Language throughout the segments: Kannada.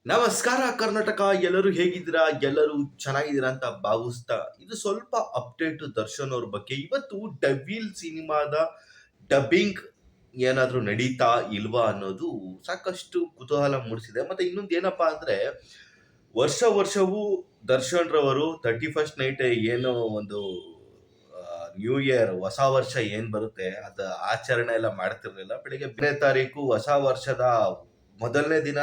ನಮಸ್ಕಾರ ಕರ್ನಾಟಕ. ಎಲ್ಲರೂ ಹೇಗಿದ್ದೀರಾ? ಎಲ್ಲರೂ ಚೆನ್ನಾಗಿದ್ದೀರಾ ಅಂತ ಭಾವಿಸ್ತಾ, ಇದು ಸ್ವಲ್ಪ ಅಪ್ಡೇಟ್ ದರ್ಶನ್ ಅವ್ರ ಬಗ್ಗೆ. ಇವತ್ತು ಡೆವಿಲ್ ಸಿನಿಮಾದ ಡಬ್ಬಿಂಗ್ ಏನಾದ್ರೂ ನಡೀತಾ ಇಲ್ವಾ ಅನ್ನೋದು ಸಾಕಷ್ಟು ಕುತೂಹಲ ಮೂಡಿಸಿದೆ. ಮತ್ತೆ ಇನ್ನೊಂದು ಏನಪ್ಪಾ ಅಂದ್ರೆ, ವರ್ಷವೂ ದರ್ಶನ್ ರವರು 31st ನೈಟ್ ಏನೋ ಒಂದು ನ್ಯೂ ಇಯರ್ ಹೊಸ ವರ್ಷ ಏನ್ ಬರುತ್ತೆ ಅದ ಆಚರಣೆ ಎಲ್ಲ ಮಾಡ್ತಿರ್ಲಿಲ್ಲ. ಬೆಳಿಗ್ಗೆ 2ನೇ ತಾರೀಕು ಹೊಸ ವರ್ಷದ ಮೊದಲನೇ ದಿನ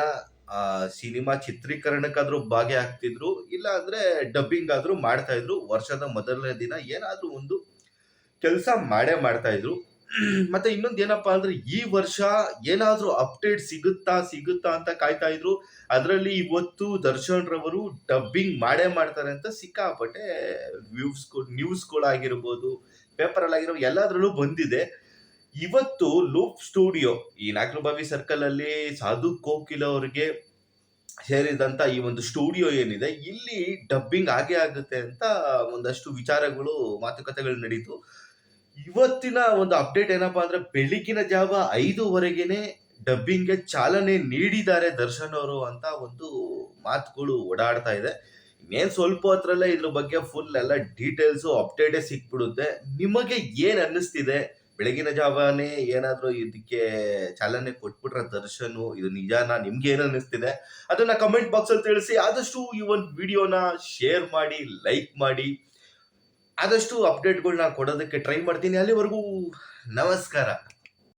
ಸಿನಿಮಾ ಚಿತ್ರೀಕರಣಕ್ಕಾದ್ರೂ ಭಾಗಿಯಾಗ್ತಿದ್ರು, ಇಲ್ಲ ಅಂದ್ರೆ ಡಬ್ಬಿಂಗ್ ಆದ್ರೂ ಮಾಡ್ತಾ ಇದ್ರು. ವರ್ಷದ ಮೊದಲನೇ ದಿನ ಏನಾದ್ರೂ ಒಂದು ಕೆಲಸ ಮಾಡೇ ಮಾಡ್ತಾ ಇದ್ರು. ಮತ್ತೆ ಇನ್ನೊಂದು ಏನಪ್ಪಾ ಅಂದ್ರೆ, ಈ ವರ್ಷ ಏನಾದ್ರೂ ಅಪ್ಡೇಟ್ ಸಿಗುತ್ತಾ ಅಂತ ಕಾಯ್ತಾ ಇದ್ರು. ಅದರಲ್ಲಿ ಇವತ್ತು ದರ್ಶನ್ ರವರು ಡಬ್ಬಿಂಗ್ ಮಾಡೇ ಮಾಡ್ತಾರೆ ಅಂತ ಸಿಕ್ಕಾಪಟ್ಟೆ ನ್ಯೂಸ್ಗಳಾಗಿರ್ಬೋದು, ಪೇಪರ್ ಅಲ್ಲಿ ಎಲ್ಲಾದ್ರಲ್ಲೂ ಬಂದಿದೆ. ಇವತ್ತು ಲೂಪ್ ಸ್ಟುಡಿಯೋ, ಈ ನಾಗರಬಾವಿ ಸರ್ಕಲ್ ಅಲ್ಲಿ ಸಾಧು ಕೋಕಿಲ ಅವರಿಗೆ ಸೇರಿದಂತ ಈ ಒಂದು ಸ್ಟುಡಿಯೋ ಏನಿದೆ, ಇಲ್ಲಿ ಡಬ್ಬಿಂಗ್ ಆಗೇ ಆಗುತ್ತೆ ಅಂತ ಒಂದಷ್ಟು ವಿಚಾರಗಳು, ಮಾತುಕತೆಗಳು ನಡೀತು. ಇವತ್ತಿನ ಒಂದು ಅಪ್ಡೇಟ್ ಏನಪ್ಪಾ ಅಂದ್ರೆ, ಬೆಳಗಿನ ಜಾವ 5:00 ಡಬ್ಬಿಂಗ್ಗೆ ಚಾಲನೆ ನೀಡಿದ್ದಾರೆ ದರ್ಶನ್ ಅವರು ಅಂತ ಒಂದು ಮಾತುಗಳು ಓಡಾಡ್ತಾ ಇದೆ. ಇನ್ನೇನ್ ಸ್ವಲ್ಪ ಹೊತ್ತರಲ್ಲೇ ಇದ್ರ ಬಗ್ಗೆ ಫುಲ್ ಎಲ್ಲ ಡೀಟೇಲ್ಸ್ ಅಪ್ಡೇಟೇ ಸಿಕ್ಬಿಡುತ್ತೆ. ನಿಮಗೆ ಏನ್ ಅನ್ನಿಸ್ತಿದೆ? ಬೆಳಗಿನ ಜಾವನೇ ಏನಾದ್ರೂ ಇದಕ್ಕೆ ಚಾಲನೆ ಕೊಟ್ಬಿಟ್ರೆ ದರ್ಶನ್, ಇದು ನಿಜಾನಾ? ನಿಮ್ಗೆ ಏನ್ ಅನ್ನಿಸ್ತಿದೆ ಅದನ್ನ ಕಮೆಂಟ್ ಬಾಕ್ಸ್ ಅಲ್ಲಿ ತಿಳಿಸಿ. ಆದಷ್ಟು ಈ ಒಂದು ವಿಡಿಯೋನ ಶೇರ್ ಮಾಡಿ, ಲೈಕ್ ಮಾಡಿ. ಆದಷ್ಟು ಅಪ್ಡೇಟ್ಗಳನ್ನ ಕೊಡೋದಕ್ಕೆ ಟ್ರೈ ಮಾಡ್ತೀನಿ. ಅಲ್ಲಿವರೆಗೂ ನಮಸ್ಕಾರ.